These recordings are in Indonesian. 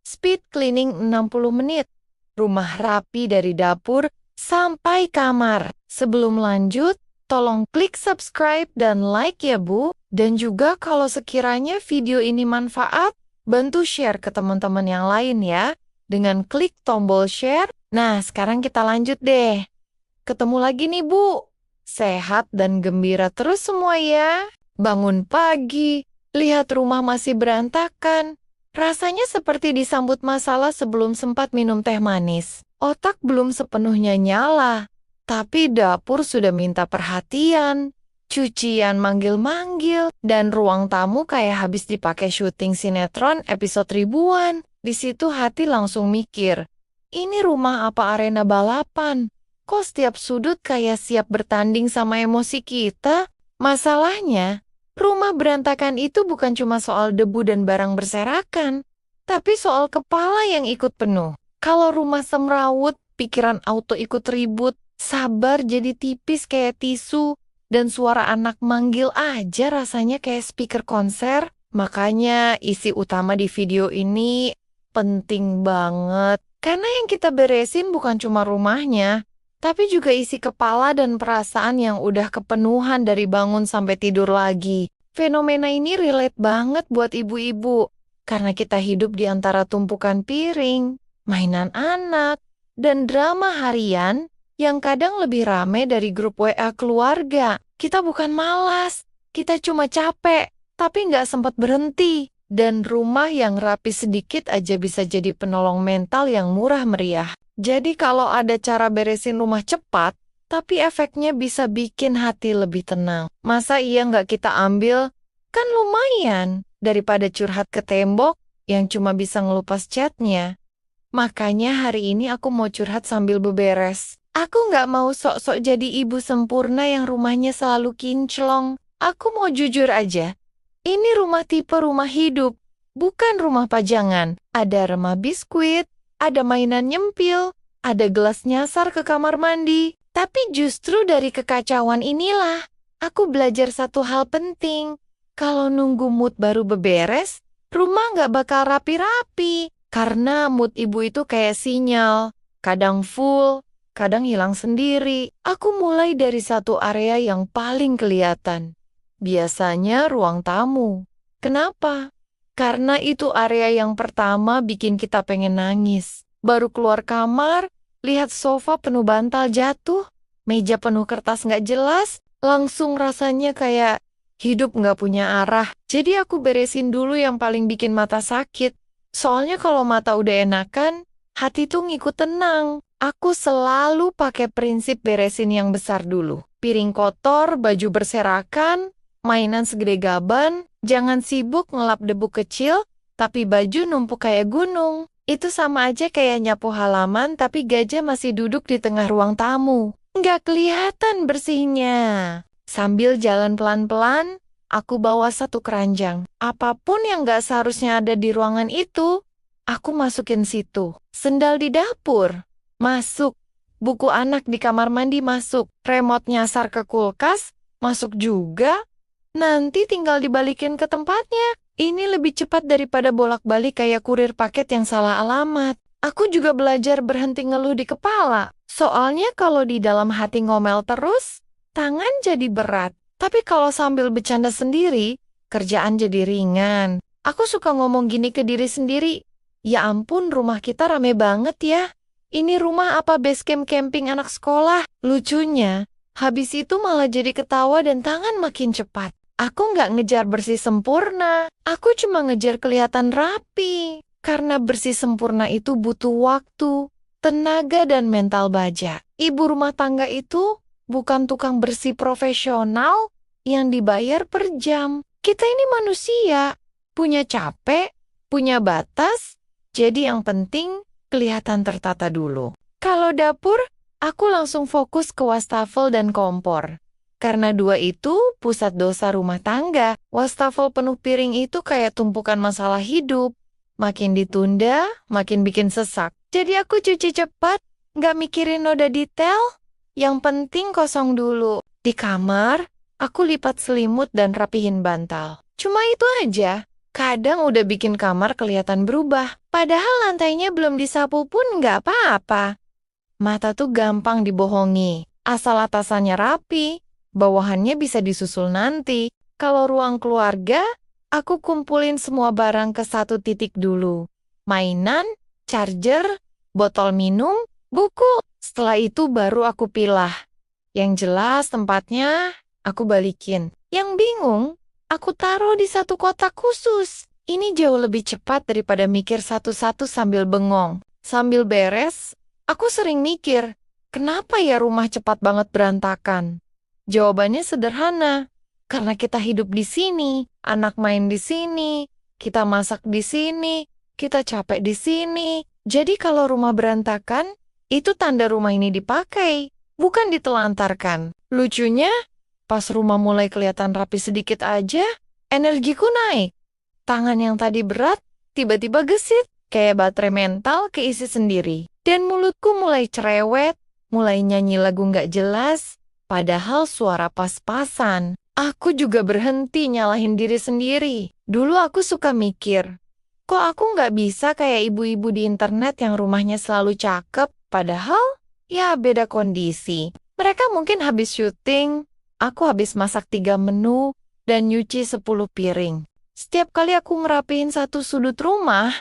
Speed cleaning 60 menit. Rumah rapi dari dapur sampai kamar. Sebelum lanjut, tolong klik subscribe dan like ya Bu. Dan juga kalau sekiranya video ini manfaat, bantu share ke teman-teman yang lain ya. Dengan klik tombol share. Nah, sekarang kita lanjut deh. Ketemu lagi nih Bu. Sehat dan gembira terus semua ya. Bangun pagi, lihat rumah masih berantakan. Rasanya seperti disambut masalah sebelum sempat minum teh manis. Otak belum sepenuhnya nyala, tapi dapur sudah minta perhatian. Cucian manggil-manggil, dan ruang tamu kayak habis dipakai syuting sinetron episode ribuan. Di situ hati langsung mikir, ini rumah apa arena balapan? Kok setiap sudut kayak siap bertanding sama emosi kita? Masalahnya, rumah berantakan itu bukan cuma soal debu dan barang berserakan, tapi soal kepala yang ikut penuh. Kalau rumah semrawut, pikiran auto ikut ribut, sabar jadi tipis kayak tisu, dan suara anak manggil aja rasanya kayak speaker konser. Makanya isi utama di video ini penting banget. Karena yang kita beresin bukan cuma rumahnya, tapi juga isi kepala dan perasaan yang udah kepenuhan dari bangun sampai tidur lagi. Fenomena ini relate banget buat ibu-ibu, karena kita hidup di antara tumpukan piring, mainan anak, dan drama harian yang kadang lebih rame dari grup WA keluarga. Kita bukan malas, kita cuma capek, tapi nggak sempat berhenti. Dan rumah yang rapi sedikit aja bisa jadi penolong mental yang murah meriah. Jadi kalau ada cara beresin rumah cepat, tapi efeknya bisa bikin hati lebih tenang. Masa iya nggak kita ambil? Kan lumayan daripada curhat ke tembok yang cuma bisa ngelupas catnya. Makanya hari ini aku mau curhat sambil beberes. Aku nggak mau sok-sok jadi ibu sempurna yang rumahnya selalu kinclong. Aku mau jujur aja. Ini rumah tipe rumah hidup, bukan rumah pajangan. Ada remah biskuit, ada mainan nyempil, ada gelas nyasar ke kamar mandi. Tapi justru dari kekacauan inilah, aku belajar satu hal penting. Kalau nunggu mood baru beberes, rumah nggak bakal rapi-rapi. Karena mood ibu itu kayak sinyal, kadang full, kadang hilang sendiri. Aku mulai dari satu area yang paling kelihatan. Biasanya ruang tamu. Kenapa? Karena itu area yang pertama bikin kita pengen nangis. Baru keluar kamar, lihat sofa penuh bantal jatuh, meja penuh kertas nggak jelas, langsung rasanya kayak hidup nggak punya arah. Jadi aku beresin dulu yang paling bikin mata sakit. Soalnya kalau mata udah enakan, hati tuh ngikut tenang. Aku selalu pakai prinsip beresin yang besar dulu. Piring kotor, baju berserakan, mainan segede gaban, jangan sibuk ngelap debu kecil, tapi baju numpuk kayak gunung. Itu sama aja kayak nyapu halaman, tapi gajah masih duduk di tengah ruang tamu. Nggak kelihatan bersihnya. Sambil jalan pelan-pelan, aku bawa satu keranjang. Apapun yang nggak seharusnya ada di ruangan itu, aku masukin situ. Sendal di dapur, masuk. Buku anak di kamar mandi masuk. Remote nyasar ke kulkas, masuk juga. Nanti tinggal dibalikin ke tempatnya. Ini lebih cepat daripada bolak-balik kayak kurir paket yang salah alamat. Aku juga belajar berhenti ngeluh di kepala. Soalnya kalau di dalam hati ngomel terus, tangan jadi berat. Tapi kalau sambil bercanda sendiri, kerjaan jadi ringan. Aku suka ngomong gini ke diri sendiri. Ya ampun, rumah kita rame banget ya. Ini rumah apa base camp camping anak sekolah? Lucunya, habis itu malah jadi ketawa dan tangan makin cepat. Aku nggak ngejar bersih sempurna, aku cuma ngejar kelihatan rapi. Karena bersih sempurna itu butuh waktu, tenaga dan mental baja. Ibu rumah tangga itu bukan tukang bersih profesional yang dibayar per jam. Kita ini manusia, punya capek, punya batas, jadi yang penting kelihatan tertata dulu. Kalau dapur, aku langsung fokus ke wastafel dan kompor. Karena dua itu pusat dosa rumah tangga. Wastafel penuh piring itu kayak tumpukan masalah hidup. Makin ditunda, makin bikin sesak. Jadi aku cuci cepat, nggak mikirin noda detail. Yang penting kosong dulu. Di kamar, aku lipat selimut dan rapihin bantal. Cuma itu aja. Kadang udah bikin kamar kelihatan berubah, padahal lantainya belum disapu pun nggak apa-apa. Mata tuh gampang dibohongi, asal atasannya rapi, bawahannya bisa disusul nanti. Kalau ruang keluarga, aku kumpulin semua barang ke satu titik dulu. Mainan, charger, botol minum, buku. Setelah itu baru aku pilah. Yang jelas tempatnya, aku balikin. Yang bingung, aku taruh di satu kotak khusus. Ini jauh lebih cepat daripada mikir satu-satu sambil bengong. Sambil beres, aku sering mikir, kenapa ya rumah cepat banget berantakan? Jawabannya sederhana, karena kita hidup di sini, anak main di sini, kita masak di sini, kita capek di sini. Jadi kalau rumah berantakan, itu tanda rumah ini dipakai, bukan ditelantarkan. Lucunya, pas rumah mulai kelihatan rapi sedikit aja, energiku naik. Tangan yang tadi berat, tiba-tiba gesit, kayak baterai mental keisi sendiri. Dan mulutku mulai cerewet, mulai nyanyi lagu nggak jelas, padahal suara pas-pasan. Aku juga berhenti nyalahin diri sendiri. Dulu aku suka mikir, kok aku nggak bisa kayak ibu-ibu di internet yang rumahnya selalu cakep, padahal ya beda kondisi. Mereka mungkin habis syuting, aku habis masak 3 menu, dan nyuci 10 piring. Setiap kali aku ngerapihin satu sudut rumah,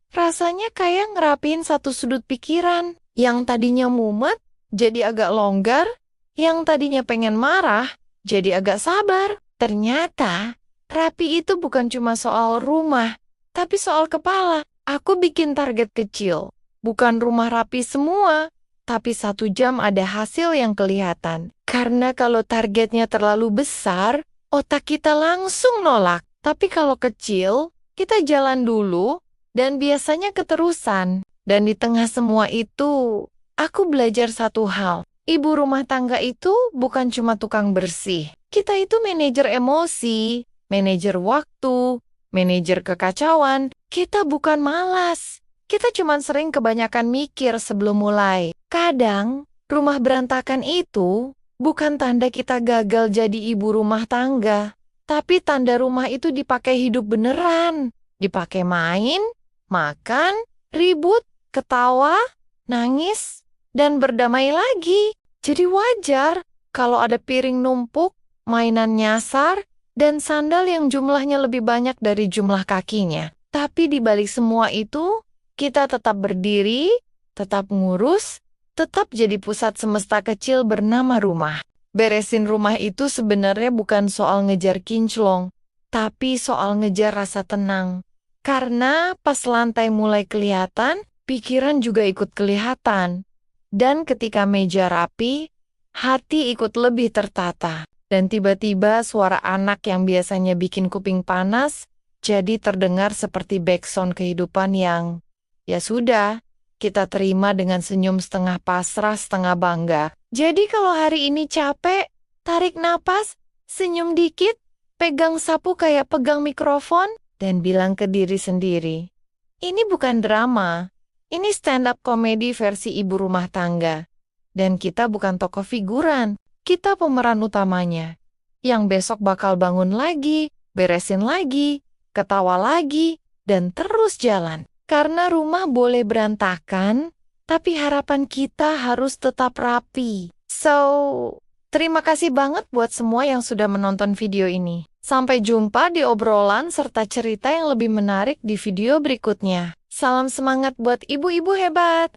rasanya kayak ngerapihin satu sudut pikiran. Yang tadinya mumet, jadi agak longgar. Yang tadinya pengen marah, jadi agak sabar. Ternyata, rapi itu bukan cuma soal rumah, tapi soal kepala. Aku bikin target kecil. Bukan rumah rapi semua, tapi 1 jam ada hasil yang kelihatan. Karena kalau targetnya terlalu besar, otak kita langsung nolak. Tapi kalau kecil, kita jalan dulu, dan biasanya keterusan. Dan di tengah semua itu, aku belajar satu hal. Ibu rumah tangga itu bukan cuma tukang bersih. Kita itu manajer emosi, manajer waktu, manajer kekacauan. Kita bukan malas. Kita cuma sering kebanyakan mikir sebelum mulai. Kadang, rumah berantakan itu bukan tanda kita gagal jadi ibu rumah tangga. Tapi tanda rumah itu dipakai hidup beneran. Dipakai main, makan, ribut, ketawa, nangis, dan berdamai lagi. Jadi wajar kalau ada piring numpuk, mainan nyasar, dan sandal yang jumlahnya lebih banyak dari jumlah kakinya. Tapi di balik semua itu, kita tetap berdiri, tetap ngurus, tetap jadi pusat semesta kecil bernama rumah. Beresin rumah itu sebenarnya bukan soal ngejar kinclong, tapi soal ngejar rasa tenang. Karena pas lantai mulai kelihatan, pikiran juga ikut kelihatan. Dan ketika meja rapi, hati ikut lebih tertata. Dan tiba-tiba suara anak yang biasanya bikin kuping panas, jadi terdengar seperti backsound kehidupan yang, ya sudah, kita terima dengan senyum setengah pasrah, setengah bangga. Jadi kalau hari ini capek, tarik napas, senyum dikit, pegang sapu kayak pegang mikrofon, dan bilang ke diri sendiri, ini bukan drama, ini stand-up komedi versi ibu rumah tangga. Dan kita bukan tokoh figuran, kita pemeran utamanya. Yang besok bakal bangun lagi, beresin lagi, ketawa lagi, dan terus jalan. Karena rumah boleh berantakan, tapi harapan kita harus tetap rapi. So, terima kasih banget buat semua yang sudah menonton video ini. Sampai jumpa di obrolan serta cerita yang lebih menarik di video berikutnya. Salam semangat buat ibu-ibu hebat!